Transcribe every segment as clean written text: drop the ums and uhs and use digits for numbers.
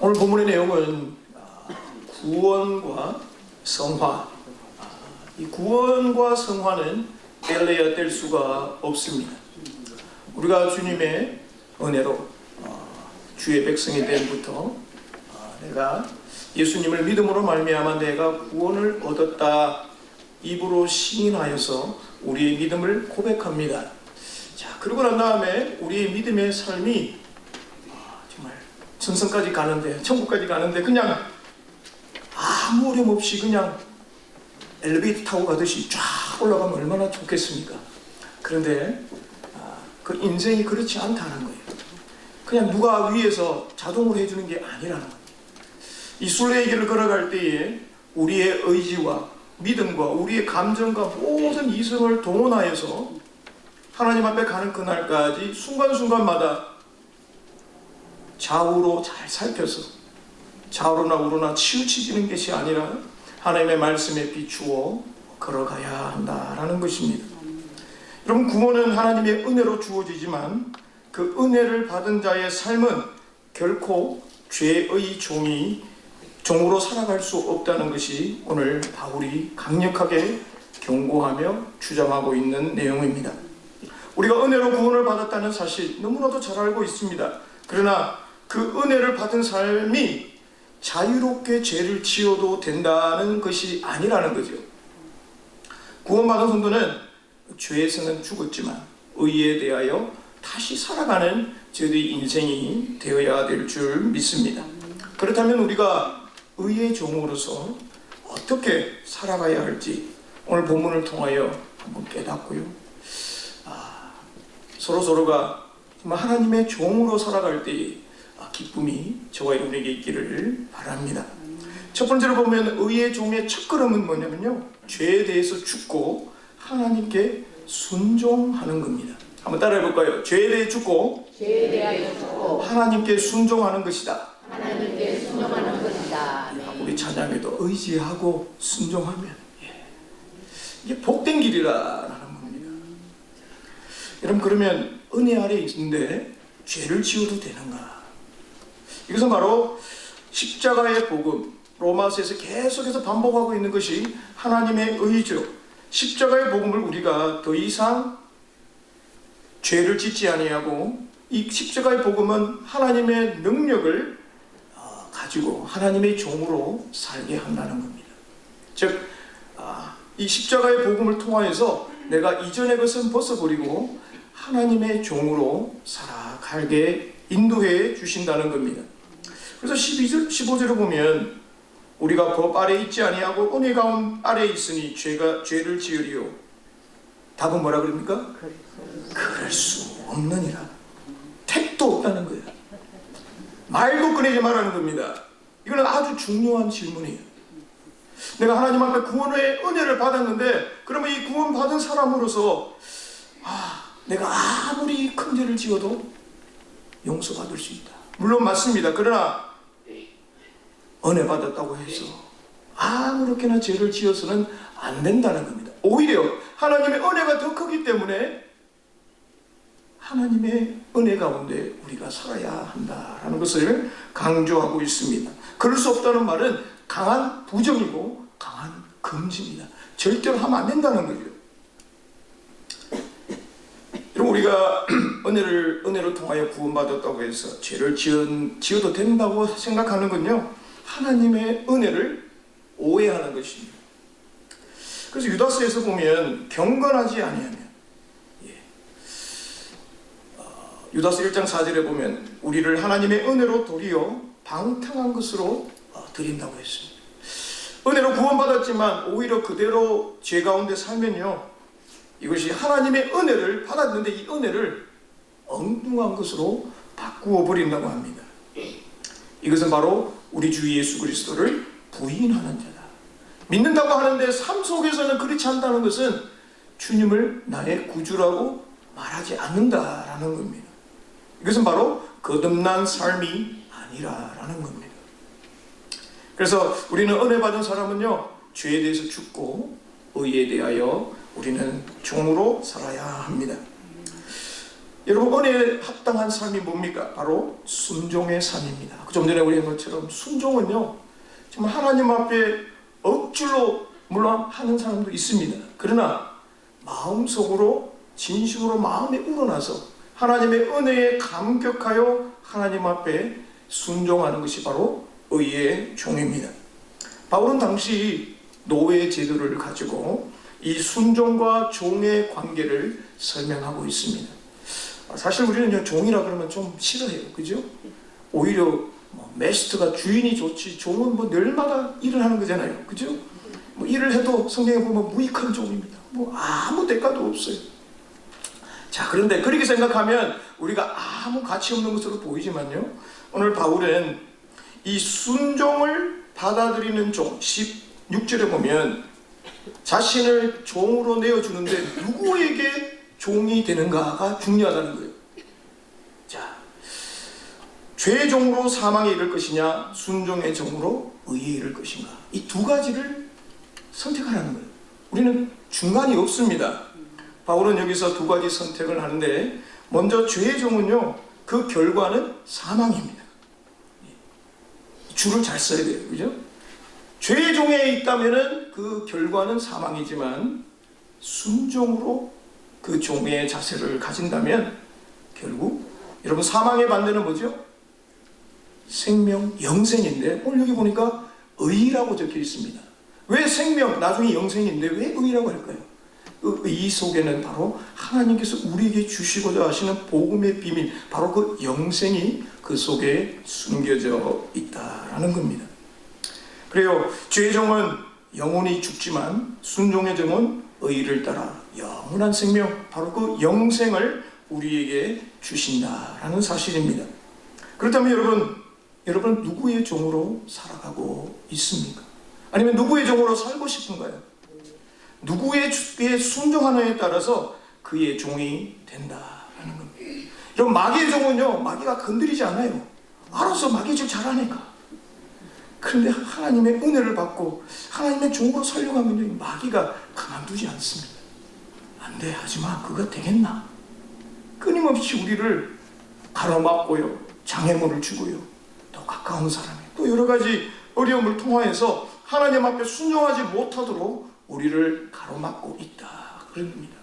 오늘 본문의 내용은 구원과 성화. 이 구원과 성화는 뗄래야 뗄 수가 없습니다. 우리가 주님의 은혜로 주의 백성이 됨부터 내가 예수님을 믿음으로 말미암아 내가 구원을 얻었다 입으로 시인하여서 우리의 믿음을 고백합니다. 자, 그러고 난 다음에 우리의 믿음의 삶이 정말 천성까지 가는데, 천국까지 가는데 그냥 아무 어려움 없이 그냥 엘리베이터 타고 가듯이 쫙 올라가면 얼마나 좋겠습니까? 그런데 그 인생이 그렇지 않다는 거예요. 그냥 누가 위에서 자동으로 해주는 게 아니라는 거예요. 이 순례의 길을 걸어갈 때에 우리의 의지와 믿음과 우리의 감정과 모든 이성을 동원하여서 하나님 앞에 가는 그날까지 순간순간마다 좌우로 잘 살펴서 좌우로나 우로나 치우치지는 것이 아니라 하나님의 말씀에 비추어 걸어가야 한다라는 것입니다. 여러분, 구원은 하나님의 은혜로 주어지지만 그 은혜를 받은 자의 삶은 결코 죄의 종으로 살아갈 수 없다는 것이 오늘 바울이 강력하게 경고하며 주장하고 있는 내용입니다. 우리가 은혜로 구원을 받았다는 사실 너무나도 잘 알고 있습니다. 그러나 그 은혜를 받은 삶이 자유롭게 죄를 지어도 된다는 것이 아니라는 거죠. 구원받은 성도는 죄에서는 죽었지만 의에 대하여 다시 살아가는 저희의 인생이 되어야 될 줄 믿습니다. 그렇다면 우리가 의의 종으로서 어떻게 살아가야 할지 오늘 본문을 통하여 한번 깨닫고요. 서로가 정말 하나님의 종으로 살아갈 때의 기쁨이 저와 여러분에게 있기를 바랍니다. 첫 번째로 보면 의의 종의 첫걸음은 뭐냐면요, 죄에 대해서 죽고 하나님께 순종하는 겁니다. 한번 따라해 볼까요? 죄에 대해 죽고 하나님께 순종하는 것이다. 하나님께 순종하는 것이다. 우리 찬양에도 의지하고 순종하면 이게 복된 길이라는 겁니다. 여러분, 그러면 은혜 아래 있는데 죄를 지어도 되는가? 이것은 바로 십자가의 복음, 로마서에서 계속해서 반복하고 있는 것이 하나님의 의죠. 십자가의 복음을 우리가 더 이상 죄를 짓지 아니하고, 이 십자가의 복음은 하나님의 능력을 가지고 하나님의 종으로 살게 한다는 겁니다. 즉, 이 십자가의 복음을 통하여서 내가 이전의 것은 벗어버리고 하나님의 종으로 살아가게 인도해 주신다는 겁니다. 그래서 12절, 15절을 보면 우리가 법 아래 있지 아니하고 은혜 가운 아래 있으니 죄를 지으리요. 답은 뭐라 그럽니까? 그럴 수 없느니라. 택도 없다는 거예요. 말도 꺼내지 말라는 겁니다. 이거는 아주 중요한 질문이에요. 내가 하나님 앞에 구원의 은혜를 받았는데, 그러면 이 구원 받은 사람으로서 내가 아무리 큰 죄를 지어도 용서받을 수 있다. 물론 맞습니다. 그러나 은혜 받았다고 해서 아무렇게나 죄를 지어서는 안 된다는 겁니다. 오히려 하나님의 은혜가 더 크기 때문에 하나님의 은혜 가운데 우리가 살아야 한다라는 것을 강조하고 있습니다. 그럴 수 없다는 말은 강한 부정이고 강한 금지입니다. 절대로 하면 안 된다는 거죠. 여러분, 우리가 은혜를 통하여 구원받았다고 해서 죄를 지어도 된다고 생각하는 건요, 하나님의 은혜를 오해하는 것입니다. 그래서 유다서에서 보면 경건하지 아니하면, 유다서 1장 4절에 보면 우리를 하나님의 은혜로 도리어 방탕한 것으로 드린다고 했습니다. 은혜로 구원받았지만 오히려 그대로 죄 가운데 살면요, 이것이 하나님의 은혜를 받았는데 이 은혜를 엉뚱한 것으로 바꾸어 버린다고 합니다. 이것은 바로 우리 주 예수 그리스도를 부인하는 자다. 믿는다고 하는데 삶 속에서는 그렇지 않다는 것은 주님을 나의 구주라고 말하지 않는다라는 겁니다. 이것은 바로 거듭난 삶이 아니라라는 겁니다. 그래서 우리는 은혜 받은 사람은요, 죄에 대해서 죽고 의에 대하여 우리는 종으로 살아야 합니다. 여러분, 은혜에 합당한 삶이 뭡니까? 바로 순종의 삶입니다. 좀 전에 우리 한 것처럼 순종은요, 정말 하나님 앞에 억지로 물론 하는 사람도 있습니다. 그러나 마음속으로 진심으로 마음에 우러나서 하나님의 은혜에 감격하여 하나님 앞에 순종하는 것이 바로 의의 종입니다. 바울은 당시 노예 제도를 가지고 이 순종과 종의 관계를 설명하고 있습니다. 사실 우리는 종이라 그러면 좀 싫어해요. 그죠? 오히려 메스트가 주인이 좋지, 종은 날마다 일을 하는 거잖아요. 그죠? 일을 해도 성경에 보면 무익한 종입니다. 아무 대가도 없어요. 자, 그런데 그렇게 생각하면 우리가 아무 가치 없는 것으로 보이지만요, 오늘 바울은 이 순종을 받아들이는 종, 16절에 보면 자신을 종으로 내어주는데 누구에게 종이 되는가가 중요하다는 거예요. 자, 죄의 종으로 사망에 이를 것이냐, 순종의 종으로 의에 이를 것인가, 이 두 가지를 선택하라는 거예요. 우리는 중간이 없습니다. 바울은 여기서 두 가지 선택을 하는데, 먼저 죄의 종은요, 그 결과는 사망입니다. 줄을 잘 써야 돼요. 그죠? 죄의 종에 있다면은 그 결과는 사망이지만, 순종으로 그 종의 자세를 가진다면 결국 여러분, 사망의 반대는 뭐죠? 생명, 영생인데 오늘 여기 보니까 의라고 적혀 있습니다. 왜 생명, 나중에 영생인데 왜 의라고 할까요? 그 의 속에는 바로 하나님께서 우리에게 주시고자 하시는 복음의 비밀, 바로 그 영생이 그 속에 숨겨져 있다라는 겁니다. 그래요, 죄의 종은 영원히 죽지만 순종의 종은 의를 따라 영원한 생명, 바로 그 영생을 우리에게 주신다라는 사실입니다. 그렇다면 여러분 누구의 종으로 살아가고 있습니까? 아니면 누구의 종으로 살고 싶은가요? 누구의 주에 순종하느냐에 따라서 그의 종이 된다라는 겁니다. 여러분, 마귀의 종은요, 마귀가 건드리지 않아요. 알아서 마귀질 잘하니까. 그런데 하나님의 은혜를 받고 하나님의 종으로 살려고 하면 마귀가 가만두지 않습니다. 안 돼, 하지마, 그거 되겠나? 끊임없이 우리를 가로막고요, 장애물을 주고요, 또 가까운 사람이 또 여러 가지 어려움을 통하여서 하나님 앞에 순종하지 못하도록 우리를 가로막고 있다, 그런 겁니다.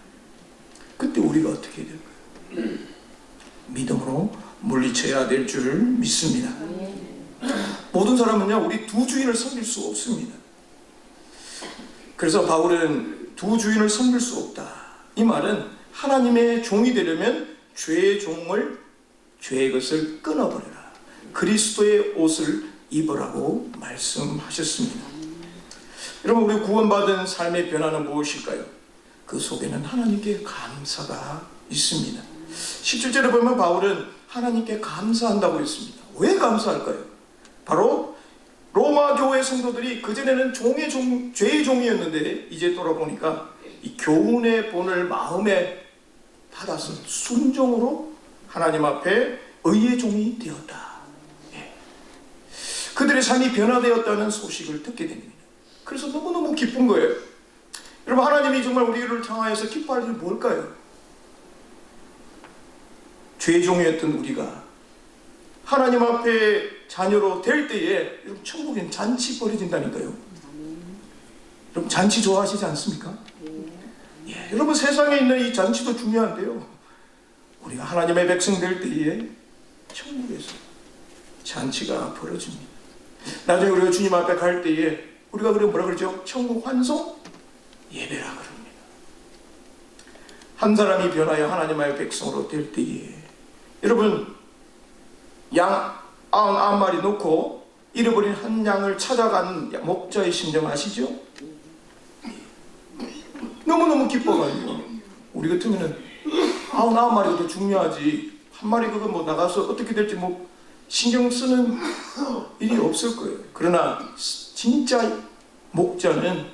그때 우리가 어떻게 해야 될까요? 믿음으로 물리쳐야 될 줄을 믿습니다. 모든 사람은요, 우리 두 주인을 섬길 수 없습니다. 그래서 바울은 두 주인을 섬길 수 없다, 이 말은 하나님의 종이 되려면 죄의 종을, 죄의 것을 끊어버려라, 그리스도의 옷을 입으라고 말씀하셨습니다. 여러분, 우리 구원받은 삶의 변화는 무엇일까요? 그 속에는 하나님께 감사가 있습니다. 17절에 보면 바울은 하나님께 감사한다고 했습니다. 왜 감사할까요? 바로 로마 교회 성도들이 그전에는 죄의 종이었는데 이제 돌아보니까 이 교훈의 본을 마음에 받아서 순종으로 하나님 앞에 의의 종이 되었다. 그들의 삶이 변화되었다는 소식을 듣게 됩니다. 그래서 너무너무 기쁜 거예요. 여러분, 하나님이 정말 우리를 향하여서 기뻐할 일이 뭘까요? 죄의 종이었던 우리가 하나님 앞에 자녀로 될 때에 여러분, 천국엔 잔치 벌어진다니까요. 여러분, 잔치 좋아하시지 않습니까? 예, 여러분, 세상에 있는 이 잔치도 중요한데요, 우리가 하나님의 백성 될 때에 천국에서 잔치가 벌어집니다. 나중에 우리가 주님 앞에 갈 때에 우리가 뭐라 그러죠? 천국 환송 예배라 그럽니다. 한 사람이 변하여 하나님의 백성으로 될 때에 여러분, 양 99마리 놓고 잃어버린 한 양을 찾아간 목자의 심정 아시죠? 너무너무 기뻐가지고, 우리 같으면은 99마리가 더 중요하지, 한 마리 그거 나가서 어떻게 될지 신경 쓰는 일이 없을 거예요. 그러나 진짜 목자는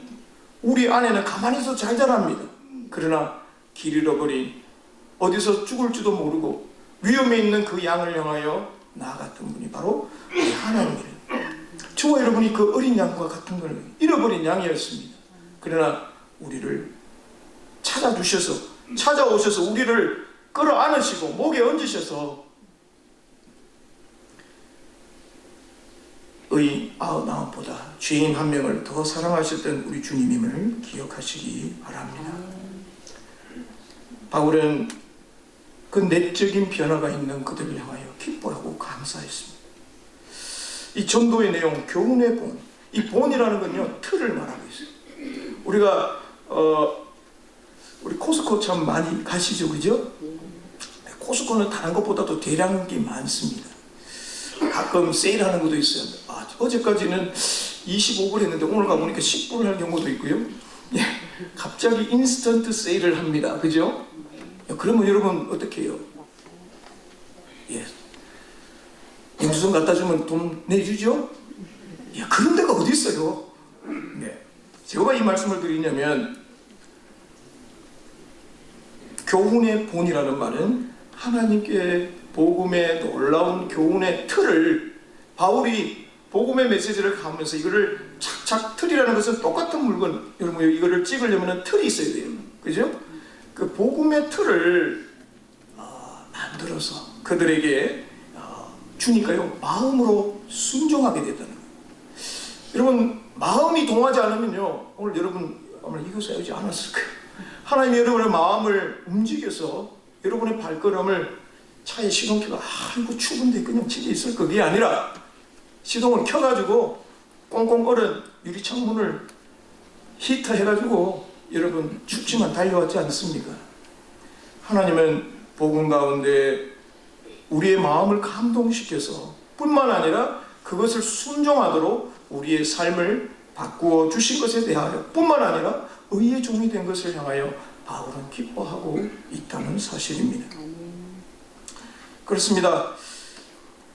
우리 안에는 가만히 있어도 잘 자랍니다. 그러나 길 잃어버린, 어디서 죽을지도 모르고 위험에 있는 그 양을 향하여 나아갔던 분이 바로 우리 하나님이에요. 저와 여러분이 그 어린 양과 같은 거예요. 잃어버린 양이었습니다. 그러나 우리를 찾아오셔서 우리를 끌어안으시고 목에 얹으셔서 의 99보다 죄인 한 명을 더 사랑하셨던 우리 주님임을 기억하시기 바랍니다. 바울은 그 내적인 변화가 있는 그들을 향하여 기뻐하고 감사했습니다. 이 전도의 내용, 교훈의 본, 이 본이라는 건요, 틀을 말하고 있어요. 우리가 우리 코스코 참 많이 가시죠, 그죠? 코스코는 다른 것보다도 대량이 많습니다. 가끔 세일하는 것도 있어요. 어제까지는 25불 했는데 오늘 가보니까 10불 할 경우도 있고요. 예, 갑자기 인스턴트 세일을 합니다. 그죠? 그러면 여러분 어떻게 해요? 예, 영수증 갖다 주면 돈 내주죠? 야, 그런 데가 어디 있어요? 네. 제가 이 말씀을 드리냐면 교훈의 본이라는 말은 하나님께 복음의 놀라운 교훈의 틀을 바울이 복음의 메시지를 가면서 이거를 착착 틀이라는 것은 똑같은 물건, 여러분 이거를 찍으려면 틀이 있어야 돼요. 그죠? 그 복음의 틀을 만들어서 그들에게 주니까요 마음으로 순종하게 되다는 거예요. 여러분 마음이 동하지 않으면요 오늘 여러분 아마 이것을 하지 않았을 거예요. 하나님이 여러분의 마음을 움직여서 여러분의 발걸음을 차에 시동 켜고 아이고 추운데 그냥 집에 있을 그게 아니라 시동을 켜가지고 꽁꽁 얼은 유리창문을 히터 해가지고 여러분 춥지만 달려왔지 않습니까? 하나님은 복음 가운데 우리의 마음을 감동시켜서 뿐만 아니라 그것을 순종하도록 우리의 삶을 바꾸어 주신 것에 대하여 뿐만 아니라 의의 종이 된 것을 향하여 바울은 기뻐하고 있다는 사실입니다. 그렇습니다.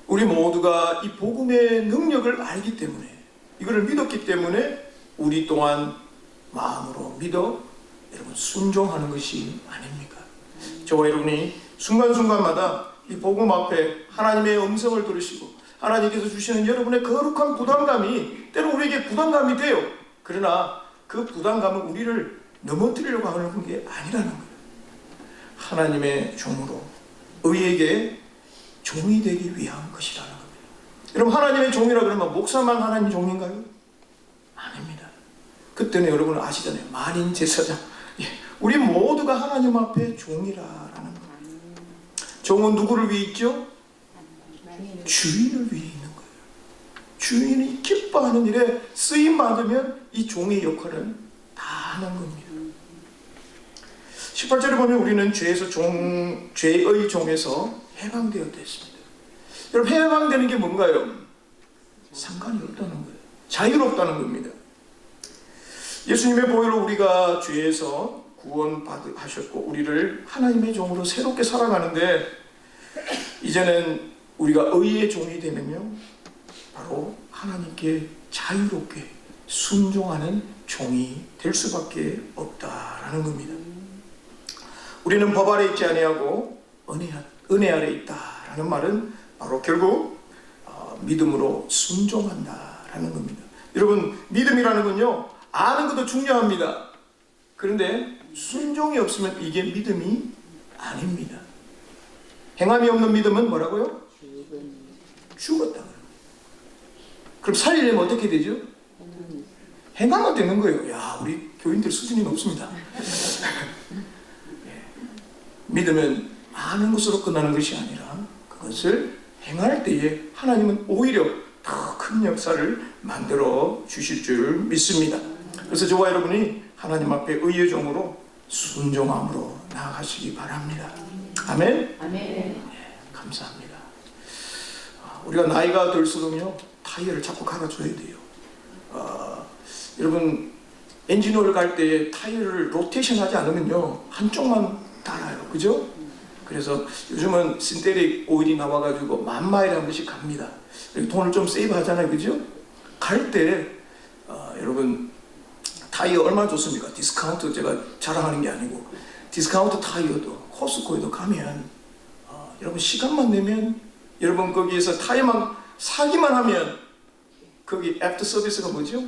우리 모두가 이 복음의 능력을 알기 때문에 이거를 믿었기 때문에 우리 또한 마음으로 믿어 여러분 순종하는 것이 아닙니까? 저와 여러분이 순간순간마다 이 복음 앞에 하나님의 음성을 들으시고 하나님께서 주시는 여러분의 거룩한 부담감이 때로 우리에게 부담감이 돼요. 그러나 그 부담감은 우리를 넘어뜨리려고 하는 게 아니라는 거예요. 하나님의 종으로 의에게 종이 되기 위한 것이라는 겁니다. 여러분 하나님의 종이라 그러면 목사만 하나님의 종인가요? 아닙니다. 그때는 여러분 아시잖아요. 만인 제사장. 우리 모두가 하나님 앞에 종이라라는 거예요. 종은 누구를 위해 있죠? 주인을 위해 있는 거예요. 주인이 기뻐하는 일에 쓰임 받으면 이 종의 역할은 다 하는 겁니다. 18절에 보면 우리는 죄의 종에서 해방되었다 했습니다. 여러분 해방되는 게 뭔가요? 상관이 없다는 거예요. 자유롭다는 겁니다. 예수님의 보혈로 우리가 죄에서 구원하셨고 우리를 하나님의 종으로 새롭게 살아가는데 이제는 우리가 의의 종이 되면요 바로 하나님께 자유롭게 순종하는 종이 될 수밖에 없다라는 겁니다. 우리는 법 아래 있지 아니하고 은혜 아래 있다라는 말은 바로 결국 믿음으로 순종한다라는 겁니다. 여러분 믿음이라는 건요 아는 것도 중요합니다. 그런데 순종이 없으면 이게 믿음이 아닙니다. 행함이 없는 믿음은 뭐라고요? 죽었다. 그럼 살리려면 어떻게 되죠? 행하면 되는 거예요. 야, 우리 교인들 수준이 높습니다. 믿음은 아는 것으로 끝나는 것이 아니라 그것을 행할 때에 하나님은 오히려 더 큰 역사를 만들어 주실 줄 믿습니다. 그래서 저와 여러분이 하나님 앞에 의의 종으로 순종함으로 나아가시기 바랍니다. 아멘? 아멘. 네, 감사합니다. 우리가 나이가 들수록요 타이어를 자꾸 갈아줘야 돼요. 여러분 엔진오일 갈 때 타이어를 로테이션 하지 않으면요 한쪽만 달아요. 그죠? 그래서 요즘은 신테릭 오일이 나와가지고 10,000마일 한 번씩 갑니다. 돈을 좀 세이브 하잖아요. 그죠? 갈 때 여러분 타이어 얼마나 좋습니까? 디스카운트 제가 자랑하는 게 아니고 디스카운트 타이어도 코스코에도 가면 여러분 시간만 내면 여러분 거기에서 타이어만 사기만 하면 거기 애프터 서비스가 뭐죠?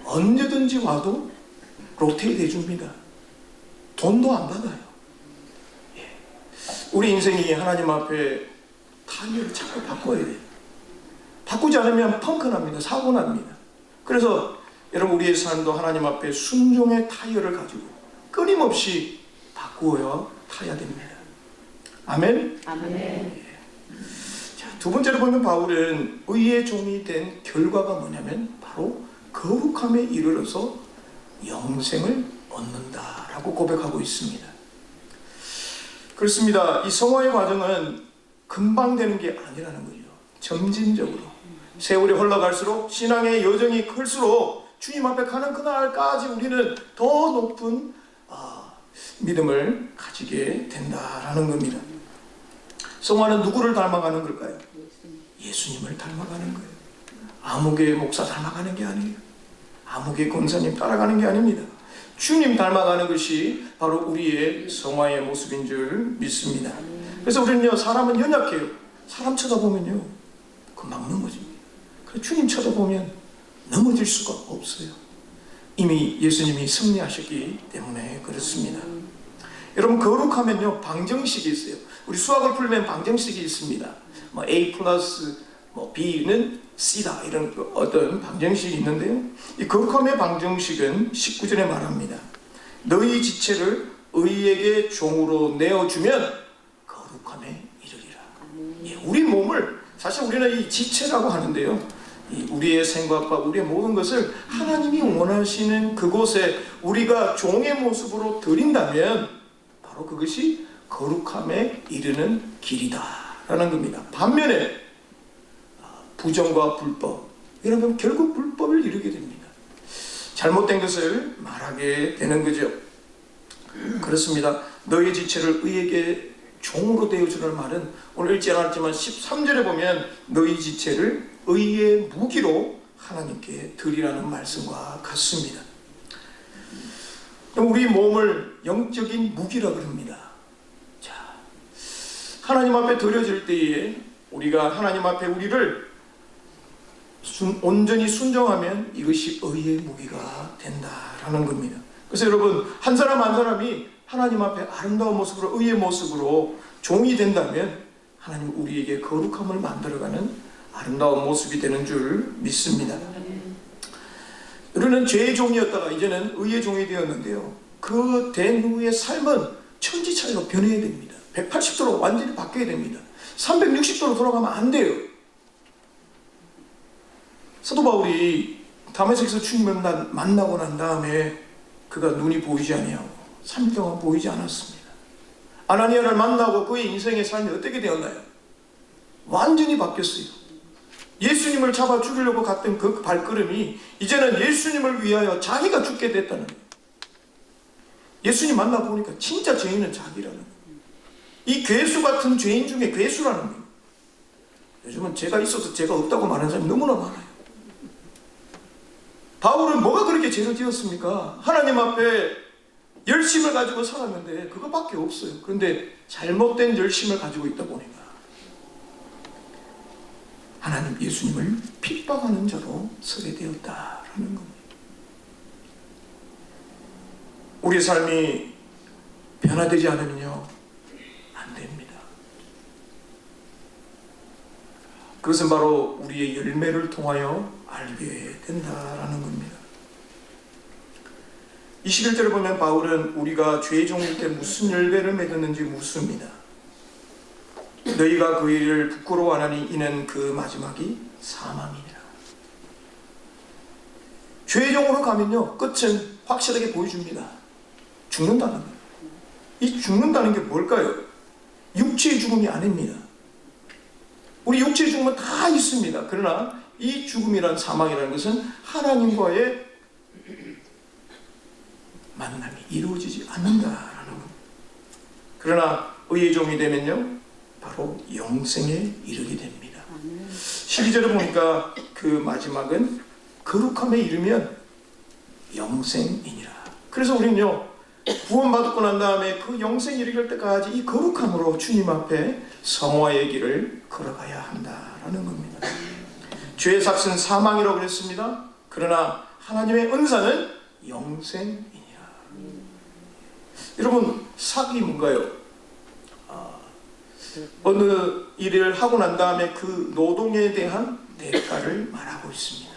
언제든지 와도 로테이트 해줍니다. 돈도 안 받아요. 우리 인생이 하나님 앞에 타이어를 자꾸 바꿔야 돼요. 바꾸지 않으면 펑크 납니다. 사고 납니다. 그래서 여러분 우리의 삶도 하나님 앞에 순종의 타이어를 가지고 끊임없이 바꾸어 타야 됩니다. 아멘? 아멘. 자, 두 번째로 보면 바울은 의의 종이 된 결과가 뭐냐면 바로 거룩함에 이르러서 영생을 얻는다라고 고백하고 있습니다. 그렇습니다. 이 성화의 과정은 금방 되는 게 아니라는 거죠. 점진적으로 세월이 흘러갈수록 신앙의 여정이 클수록 주님 앞에 가는 그날까지 우리는 더 높은 믿음을 가지게 된다라는 겁니다. 성화는 누구를 닮아가는 걸까요? 예수님을 닮아가는 거예요. 아무개 목사 닮아가는 게 아니에요. 아무개 권사님 따라가는 게 아닙니다. 주님 닮아가는 것이 바로 우리의 성화의 모습인 줄 믿습니다. 그래서 우리는요, 사람은 연약해요. 사람 쳐다보면요, 금방 넘어집니다. 그래서 주님 쳐다보면 넘어질 수가 없어요. 이미 예수님이 승리하셨기 때문에 그렇습니다. 여러분, 거룩하면요, 방정식이 있어요. 우리 수학을 풀면 방정식이 있습니다. A 플러스 B는 C다, 이런 어떤 방정식이 있는데요, 이 거룩함의 방정식은 19절에 말합니다. 너희 지체를 의에게 종으로 내어주면 거룩함에 이르리라. 예, 우리 몸을, 사실 우리는 이 지체라고 하는데요, 우리의 생각과 우리의 모든 것을 하나님이 원하시는 그곳에 우리가 종의 모습으로 드린다면 바로 그것이 거룩함에 이르는 길이다라는 겁니다. 반면에 부정과 불법, 여러분 결국 불법을 이루게 됩니다. 잘못된 것을 말하게 되는 거죠. 그렇습니다. 너희 지체를 의에게 종으로 되어주는 말은 오늘 읽지 않았지만 13절에 보면 너희 지체를 의의 무기로 하나님께 드리라는 말씀과 같습니다. 우리 몸을 영적인 무기라고 합니다. 자, 하나님 앞에 드려질 때에 우리가 하나님 앞에 우리를 온전히 순종하면 이것이 의의 무기가 된다라는 겁니다. 그래서 여러분, 한 사람 한 사람이 하나님 앞에 아름다운 모습으로, 의의 모습으로 종이 된다면 하나님 우리에게 거룩함을 만들어가는 아름다운 모습이 되는 줄 믿습니다. 우리는 죄의 종이었다가 이제는 의의 종이 되었는데요, 그 된 후의 삶은 천지차례로 변해야 됩니다. 180도로 완전히 바뀌어야 됩니다. 360도로 돌아가면 안 돼요. 사도 바울이 다메섹에서 주님을 만나고 난 다음에 그가 눈이 보이지 아니하고 3일 동안 보이지 않았습니다. 아나니아를 만나고 그의 인생의 삶이 어떻게 되었나요? 완전히 바뀌었어요. 예수님을 잡아 죽이려고 갔던 그 발걸음이 이제는 예수님을 위하여 자기가 죽게 됐다는 거예요. 예수님 만나보니까 진짜 죄인은 자기라는 거예요. 이 괴수 같은 죄인 중에 괴수라는 거예요. 요즘은 죄가 있어서 죄가 없다고 말하는 사람이 너무나 많아요. 바울은 뭐가 그렇게 죄를 지었습니까? 하나님 앞에 열심을 가지고 살았는데 그것밖에 없어요. 그런데 잘못된 열심을 가지고 있다 보니까 하나님 예수님을 핍박하는 자로 서게 되었다라는 겁니다. 우리의 삶이 변화되지 않으면요, 안 됩니다. 그것은 바로 우리의 열매를 통하여 알게 된다라는 겁니다. 21절을 보면 바울은 우리가 죄의 종일 때 무슨 열매를 맺었는지 묻습니다. 너희가 그 일을 부끄러워하나니 이는 그 마지막이 사망이니라. 죄의 종으로 가면요, 끝은 확실하게 보여줍니다. 죽는다는 거예요. 이 죽는다는 게 뭘까요? 육체의 죽음이 아닙니다. 우리 육체의 죽음은 다 있습니다. 그러나 이 죽음이란 사망이라는 것은 하나님과의 만남이 이루어지지 않는다라는 겁니다. 그러나 의의 종이 되면요, 바로 영생에 이르게 됩니다. 12절을 보니까 그 마지막은 거룩함에 이르면 영생이니라. 그래서 우리는요, 구원받고 난 다음에 그 영생에 이르길 때까지 이 거룩함으로 주님 앞에 성화의 길을 걸어가야 한다라는 겁니다. 죄의 삭은 사망이라고 그랬습니다. 그러나 하나님의 은사는 영생이니라. 여러분, 삭이 뭔가요? 어느 일을 하고 난 다음에 그 노동에 대한 대가를 말하고 있습니다.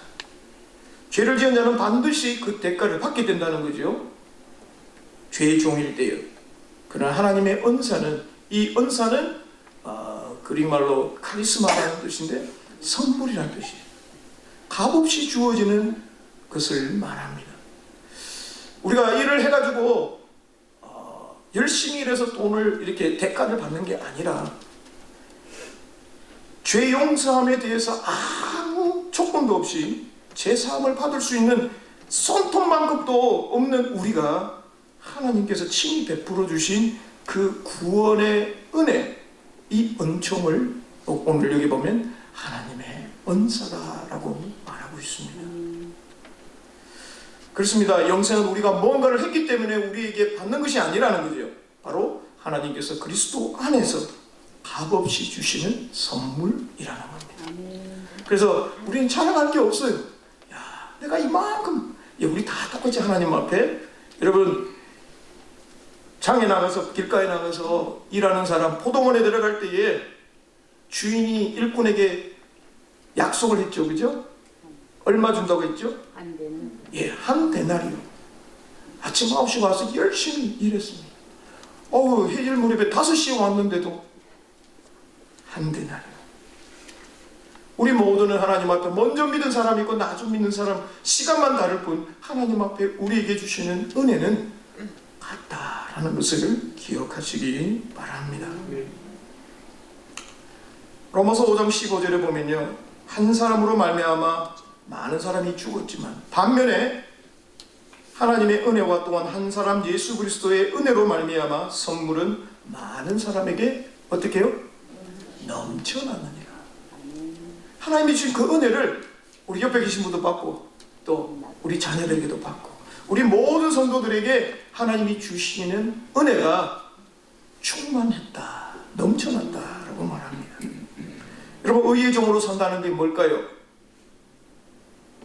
죄를 지은 자는 반드시 그 대가를 받게 된다는 거죠. 죄의 종일 때요. 그러나 하나님의 은사는, 이 은사는 그릭 말로 카리스마라는 뜻인데 선물이라는 뜻이에요. 값없이 주어지는 것을 말합니다. 우리가 일을 해가지고 열심히 일해서 돈을 이렇게 대가를 받는 게 아니라 죄 용서함에 대해서 아무 조건도 없이 제 사함을 받을 수 있는 손톱만큼도 없는 우리가 하나님께서 친히 베풀어 주신 그 구원의 은혜, 이 은총을 오늘 여기 보면 하나님의 은사다라고 말하고 있습니다. 그렇습니다. 영생은 우리가 뭔가를 했기 때문에 우리에게 받는 것이 아니라는 거죠. 바로 하나님께서 그리스도 안에서 값없이 주시는 선물이라는 겁니다. 그래서 우리는 자랑할 게 없어요. 야, 내가 이만큼, 우리 다 똑같이 하나님 앞에, 여러분 장에 나가서, 길가에 나가서 일하는 사람, 포도원에 들어갈 때에 주인이 일꾼에게 약속을 했죠. 그죠? 얼마 준다고 했죠? 안 되는. 한 데나리요. 아침 9시 와서 열심히 일했습니다. 해질 무렵에 5시에 왔는데도 한 데나리요. 우리 모두는 하나님 앞에 먼저 믿은 사람이 있고 나중 믿는 사람, 시간만 다를 뿐 하나님 앞에 우리에게 주시는 은혜는 같다라는 것을 기억하시기 바랍니다. 로마서 5장 15절에 보면요, 한 사람으로 말미암아 많은 사람이 죽었지만 반면에 하나님의 은혜와 또한 한 사람 예수 그리스도의 은혜로 말미암아 선물은 많은 사람에게 어떻게 해요? 넘쳐나느니라. 하나님이 주신 그 은혜를 우리 옆에 계신 분도 받고 또 우리 자녀들에게도 받고 우리 모든 성도들에게 하나님이 주시는 은혜가 충만했다, 넘쳐났다라고 말합니다. 여러분, 의의 종으로 산다는 게 뭘까요?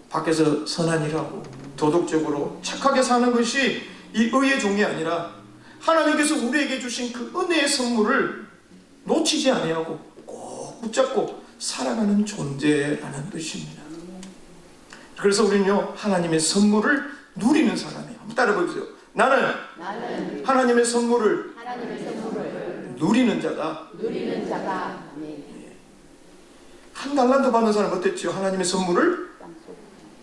밖에서 선한 일하고 도덕적으로 착하게 사는 것이 이 의의 종이 아니라 하나님께서 우리에게 주신 그 은혜의 선물을 놓치지 아니하고 꼭 붙잡고 살아가는 존재라는 뜻입니다. 그래서 우리는요, 하나님의 선물을 누리는 사람이에요. 한번 따라해보세요. 나는 하나님의 선물을 누리는 자다. 한 달란트 받는 사람 어땠죠? 하나님의 선물을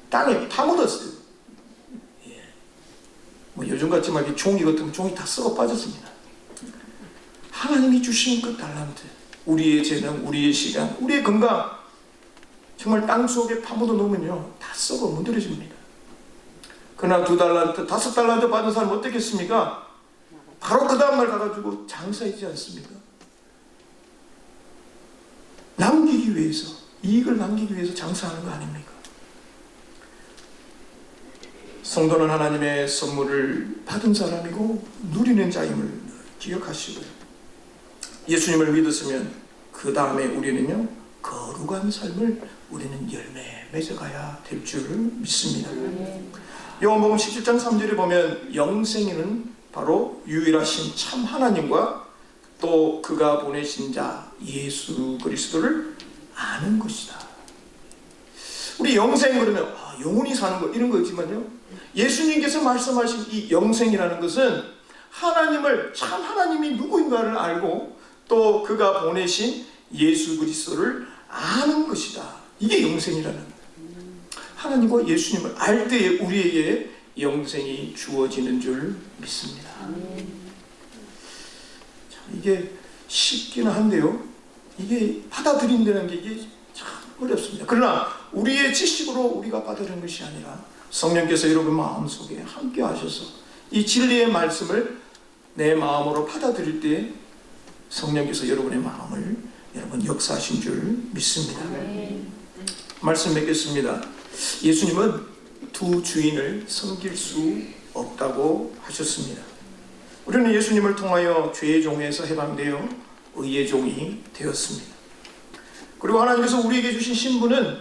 땅에 파묻었어요. 요즘같이 막 종이 같은 종이 다 썩어 빠졌습니다. 하나님이 주신 그 달란트, 우리의 재능, 우리의 시간, 우리의 건강, 정말 땅 속에 파묻어 놓으면요, 다 썩어 문드러집니다. 그러나 2달란트, 5달란트 받은 사람 어떻겠습니까? 바로 그 다음날 가가지고 장사하지 않습니까? 남기기 위해서, 이익을 남기기 위해서 장사하는 거 아닙니까? 성도는 하나님의 선물을 받은 사람이고 누리는 자임을 기억하시고 예수님을 믿었으면 그 다음에 우리는요, 거룩한 삶을 우리는 열매 맺어가야 될 줄 믿습니다. 요한복음 17장 3절에 보면 영생이는 바로 유일하신 참 하나님과 또 그가 보내신 자 예수 그리스도를 아는 것이다. 우리 영생 그러면 영원히 사는 거 이런 거지만요, 예수님께서 말씀하신 이 영생이라는 것은 하나님을, 참 하나님이 누구인가를 알고 또 그가 보내신 예수 그리스도를 아는 것이다. 이게 영생이라는 거예요. 하나님과 예수님을 알 때에 우리에게 영생이 주어지는 줄 믿습니다. 이게 쉽기는 한데요, 이게 받아들인다는 게 이게 참 어렵습니다. 그러나 우리의 지식으로 우리가 받아들이는 것이 아니라 성령께서 여러분 마음속에 함께 하셔서 이 진리의 말씀을 내 마음으로 받아들일 때 성령께서 여러분의 마음을 여러분 역사하신 줄 믿습니다. 말씀 맺겠습니다. 예수님은 두 주인을 섬길 수 없다고 하셨습니다. 우리는 예수님을 통하여 죄의 종에서 해방되어 의의 종이 되었습니다. 그리고 하나님께서 우리에게 주신 신분은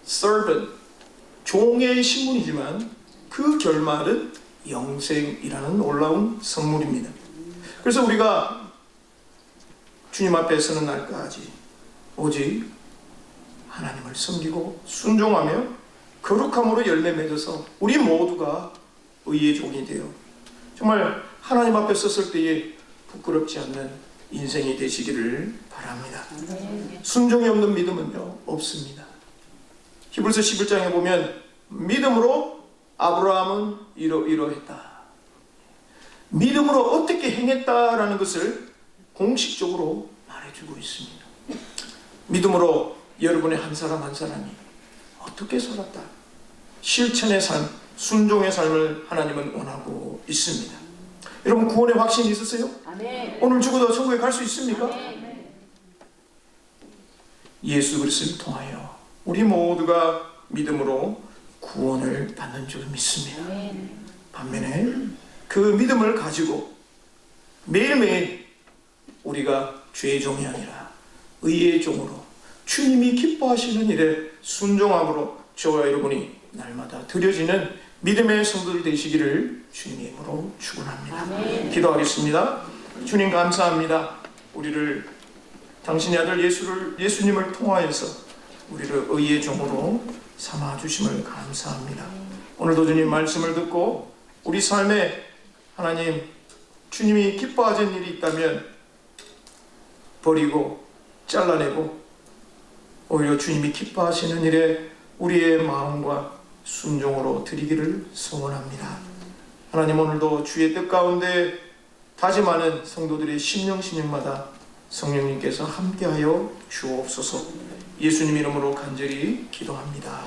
servant, 종의 신분이지만 그 결말은 영생이라는 놀라운 선물입니다. 그래서 우리가 주님 앞에 서는 날까지 오직 하나님을 섬기고 순종하며 거룩함으로 열매 맺어서 우리 모두가 의의 종이 되어 정말 하나님 앞에 섰을 때에 부끄럽지 않는 인생이 되시기를 바랍니다. 순종이 없는 믿음은요 없습니다. 히브리서 11장에 보면 믿음으로 아브라함은 이러했다. 믿음으로 어떻게 행했다라는 것을 공식적으로 말해주고 있습니다. 믿음으로 여러분의 한 사람 한 사람이 어떻게 살았다. 실천의 삶, 순종의 삶을 하나님은 원하고 있습니다. 여러분 구원의 확신이 있으세요? 아멘. 오늘 죽어도 천국에 갈 수 있습니까? 아멘. 예수 그리스도를 통하여 우리 모두가 믿음으로 구원을 받는 줄 믿습니다. 반면에 그 믿음을 가지고 매일매일 우리가 죄의 종이 아니라 의의 종으로 주님이 기뻐하시는 일에 순종함으로 저와 여러분이 날마다 드려지는 믿음의 성도들 되시기를 주님의 이름으로 축원합니다. 기도하겠습니다. 주님 감사합니다. 우리를 당신의 아들 예수님을 통하여서 우리를 의의 종으로 삼아 주심을 감사합니다. 오늘도 주님 말씀을 듣고 우리 삶에 하나님 주님이 기뻐하시는 일이 있다면 버리고 잘라내고 오히려 주님이 기뻐하시는 일에 우리의 마음과 순종으로 드리기를 소원합니다. 하나님 오늘도 주의 뜻 가운데 다짐하는 성도들의 심령마다 성령님께서 함께하여 주옵소서. 예수님 이름으로 간절히 기도합니다.